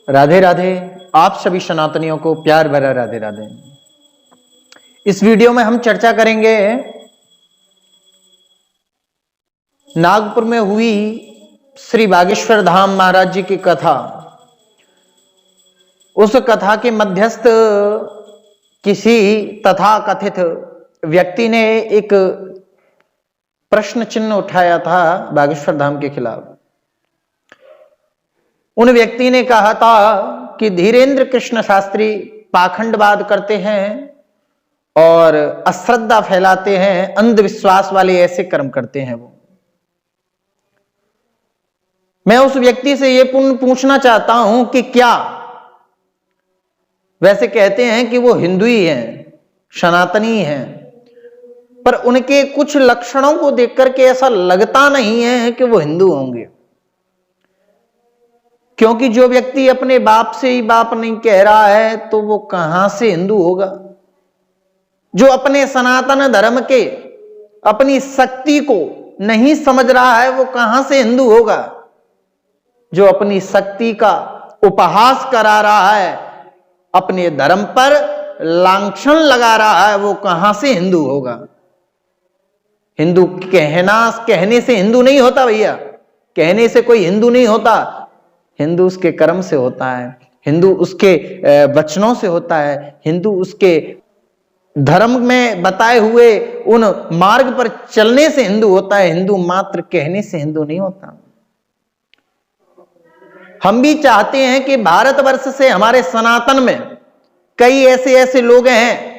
राधे राधे। आप सभी सनातनियों को प्यार भरा राधे राधे। इस वीडियो में हम चर्चा करेंगे नागपुर में हुई श्री बागेश्वर धाम महाराज जी की कथा। उस कथा के मध्यस्थ किसी तथाकथित व्यक्ति ने एक प्रश्न चिन्ह उठाया था बागेश्वर धाम के खिलाफ। उन व्यक्ति ने कहा था कि धीरेन्द्र कृष्ण शास्त्री पाखंडवाद करते हैं और अश्रद्धा फैलाते हैं, अंधविश्वास वाले ऐसे कर्म करते हैं। वो मैं उस व्यक्ति से यह पूछना चाहता हूं कि क्या वैसे कहते हैं कि वो हिंदू ही हैं, सनातनी हैं, पर उनके कुछ लक्षणों को देख करके ऐसा लगता नहीं है कि वो हिंदू होंगे। क्योंकि जो व्यक्ति अपने बाप से ही बाप नहीं कह रहा है तो वो कहां से हिंदू होगा। जो अपने सनातन धर्म के अपनी शक्ति को नहीं समझ रहा है वो कहां से हिंदू होगा। जो अपनी शक्ति का उपहास करा रहा है, अपने धर्म पर लांछन लगा रहा है, वो कहां से हिंदू होगा। हिंदू कहने से हिंदू नहीं होता भैया। कहने से कोई हिंदू नहीं होता। हिंदू उसके कर्म से होता है, हिंदू उसके वचनों से होता है, हिंदू उसके धर्म में बताए हुए उन मार्ग पर चलने से हिंदू होता है। हिंदू मात्र कहने से हिंदू नहीं होता। हम भी चाहते हैं कि भारतवर्ष से हमारे सनातन में कई ऐसे लोग हैं,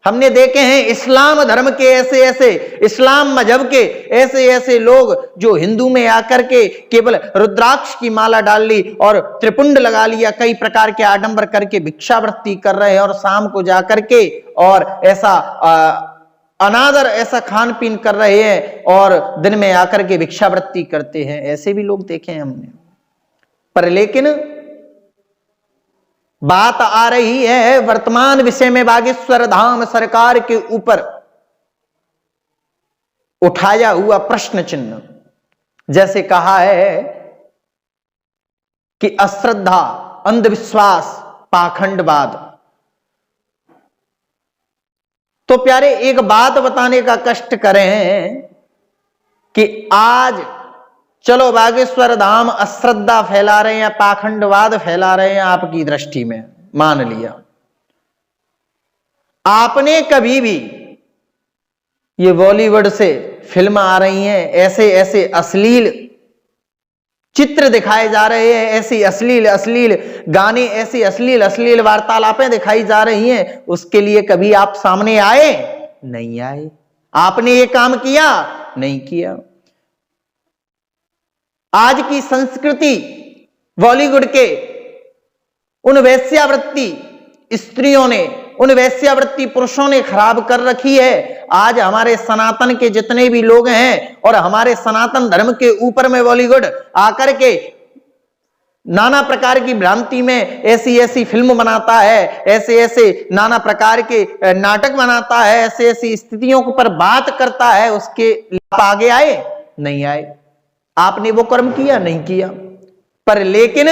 हमने देखे हैं इस्लाम धर्म के ऐसे इस्लाम मजहब के ऐसे लोग जो हिंदू में आकर के केवल रुद्राक्ष की माला डाल ली और त्रिपुंड लगा लिया, कई प्रकार के आडंबर करके भिक्षावृत्ति कर रहे हैं और शाम को जाकर के और ऐसा अनादर ऐसा खान पीन कर रहे हैं और दिन में आकर के भिक्षावृत्ति करते हैं। ऐसे भी लोग देखे हैं हमने। पर लेकिन बात आ रही है वर्तमान विषय में बागेश्वर धाम सरकार के ऊपर उठाया हुआ प्रश्न चिन्ह। जैसे कहा है कि अश्रद्धा, अंधविश्वास, पाखंडवाद। तो प्यारे एक बात बताने का कष्ट करें कि आज चलो बागेश्वर धाम अश्रद्धा फैला रहे हैं, पाखंडवाद फैला रहे हैं आपकी दृष्टि में, मान लिया। आपने कभी भी ये बॉलीवुड से फिल्म आ रही हैं, ऐसे अश्लील चित्र दिखाए जा रहे हैं, ऐसी अश्लील गाने, ऐसी अश्लील वार्तालापें दिखाई जा रही हैं, उसके लिए कभी आप सामने आए? नहीं आए। आपने ये काम किया? नहीं किया। आज की संस्कृति बॉलीवुड के उन वैश्यावृत्ति स्त्रियों ने, उन वैश्यावृत्ति पुरुषों ने खराब कर रखी है। आज हमारे सनातन के जितने भी लोग हैं और हमारे सनातन धर्म के ऊपर में बॉलीवुड आकर के नाना प्रकार की भ्रांति में ऐसी फिल्म बनाता है, ऐसे नाना प्रकार के नाटक बनाता है, ऐसी स्थितियों पर बात करता है, उसके आगे आए? नहीं आए। आपने वो कर्म किया? नहीं किया। पर लेकिन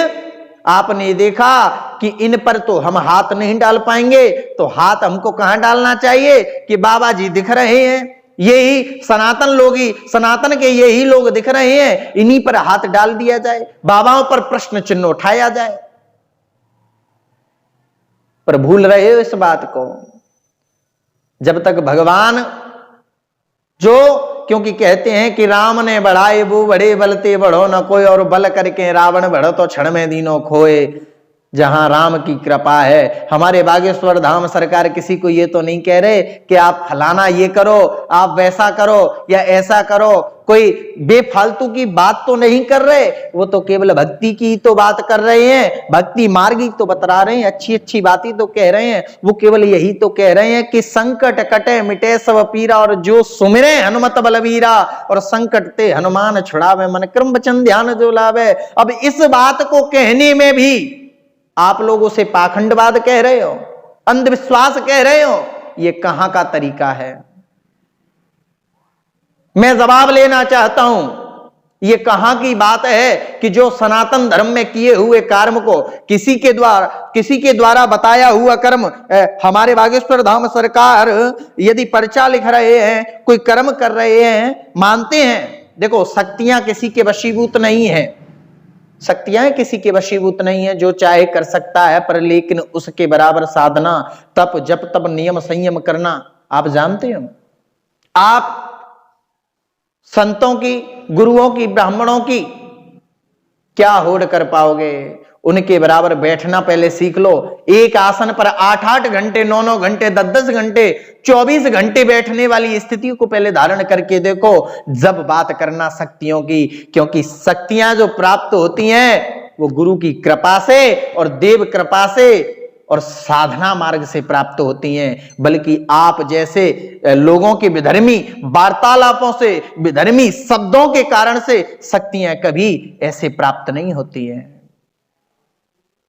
आपने देखा कि इन पर तो हम हाथ नहीं डाल पाएंगे, तो हाथ हमको कहां डालना चाहिए कि बाबा जी दिख रहे हैं, यही सनातन लोग ही, सनातन के यही लोग दिख रहे हैं, इन्हीं पर हाथ डाल दिया जाए, बाबाओं पर प्रश्न चिन्ह उठाया जाए। पर भूल रहे हो इस बात को। जब तक भगवान क्योंकि कहते हैं कि राम ने बढ़ाए वो बड़े, बलते बढ़ो न कोई, और बल करके रावण बढ़ो तो क्षण में दीनों खोए। जहां राम की कृपा है। हमारे बागेश्वर धाम सरकार किसी को ये तो नहीं कह रहे कि आप फलाना ये करो, आप वैसा करो या ऐसा करो, कोई बेफालतू की बात तो नहीं कर रहे। वो तो केवल भक्ति की तो बात कर रहे हैं, भक्ति मार्ग ही तो बतला रहे हैं, अच्छी बातें तो कह रहे हैं। वो केवल यही तो कह रहे हैं कि संकट कटे मिटे सब पीरा, और जो सुमिरे हनुमत बलवीरा, और संकट ते हनुमान छुड़ावे, मन क्रम वचन ध्यान जो लावे। अब इस बात को कहने में भी आप लोग उसे पाखंडवाद कह रहे हो, अंधविश्वास कह रहे हो। ये कहां का तरीका है? मैं जवाब लेना चाहता हूं ये कहां की बात है कि जो सनातन धर्म में किए हुए कर्म को किसी के द्वारा बताया हुआ कर्म हमारे बागेश्वर धाम सरकार यदि पर्चा लिख रहे हैं, कोई कर्म कर रहे हैं, मानते हैं। देखो, शक्तियां किसी के वशीभूत नहीं है, शक्तियां किसी के वशीभूत नहीं है, जो चाहे कर सकता है, पर लेकिन उसके बराबर साधना, तप, जप, तप, नियम, संयम करना आप जानते हो। आप संतों की, गुरुओं की, ब्राह्मणों की क्या होड़ कर पाओगे? उनके बराबर बैठना पहले सीख लो। एक आसन पर 8-8 घंटे, 9-9 घंटे, 10-10 घंटे, 24 घंटे बैठने वाली स्थिति को पहले धारण करके देखो, जब बात करना शक्तियों की। क्योंकि शक्तियां जो प्राप्त होती हैं वो गुरु की कृपा से और देव कृपा से और साधना मार्ग से प्राप्त होती हैं। बल्कि आप जैसे लोगों के विधर्मी वार्तालापों से, विधर्मी शब्दों के कारण से शक्तियां कभी ऐसे प्राप्त नहीं होती हैं।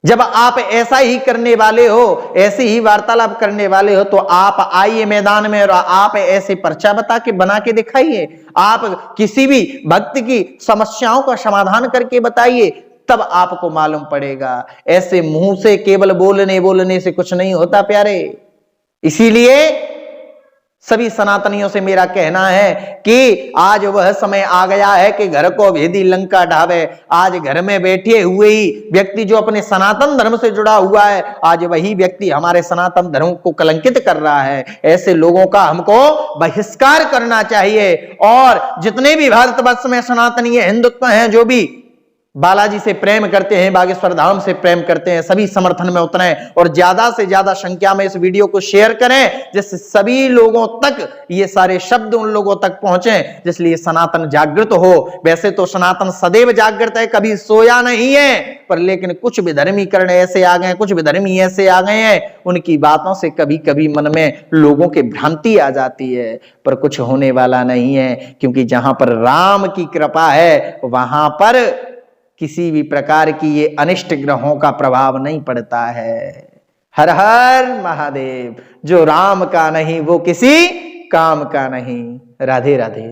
जब आप ऐसा ही करने वाले हो, ऐसे ही वार्तालाप करने वाले हो, तो आप आइए मैदान में और आप ऐसे पर्चा बना के दिखाइए। आप किसी भी भक्त की समस्याओं का समाधान करके बताइए, तब आपको मालूम पड़ेगा। ऐसे मुंह से केवल बोलने से कुछ नहीं होता प्यारे। इसीलिए सभी सनातनियों से मेरा कहना है कि आज वह समय आ गया है कि घर को भेदी लंका ढावे। आज घर में बैठे हुए ही व्यक्ति जो अपने सनातन धर्म से जुड़ा हुआ है, आज वही व्यक्ति हमारे सनातन धर्म को कलंकित कर रहा है। ऐसे लोगों का हमको बहिष्कार करना चाहिए। और जितने भी भारतवर्ष में सनातनी हिंदुत्व हैं, जो भी बालाजी से प्रेम करते हैं, बागेश्वर धाम से प्रेम करते हैं, सभी समर्थन में उतरे और ज्यादा से ज्यादा संख्या में इस वीडियो को शेयर करें, जिससे सभी लोगों तक ये सारे शब्द उन लोगों तक पहुंचे, जिसलिए सनातन जागृत हो। वैसे तो सनातन सदैव जागृत है, कभी सोया नहीं है, पर लेकिन कुछ विधर्मीकरण ऐसे आ गए, कुछ विधर्मी ऐसे आ गए हैं, उनकी बातों से कभी कभी मन में लोगों के भ्रांति आ जाती है। पर कुछ होने वाला नहीं है, क्योंकि जहां पर राम की कृपा है वहां पर किसी भी प्रकार की ये अनिष्ट ग्रहों का प्रभाव नहीं पड़ता है। हर हर महादेव। जो राम का नहीं वो किसी काम का नहीं। राधे राधे।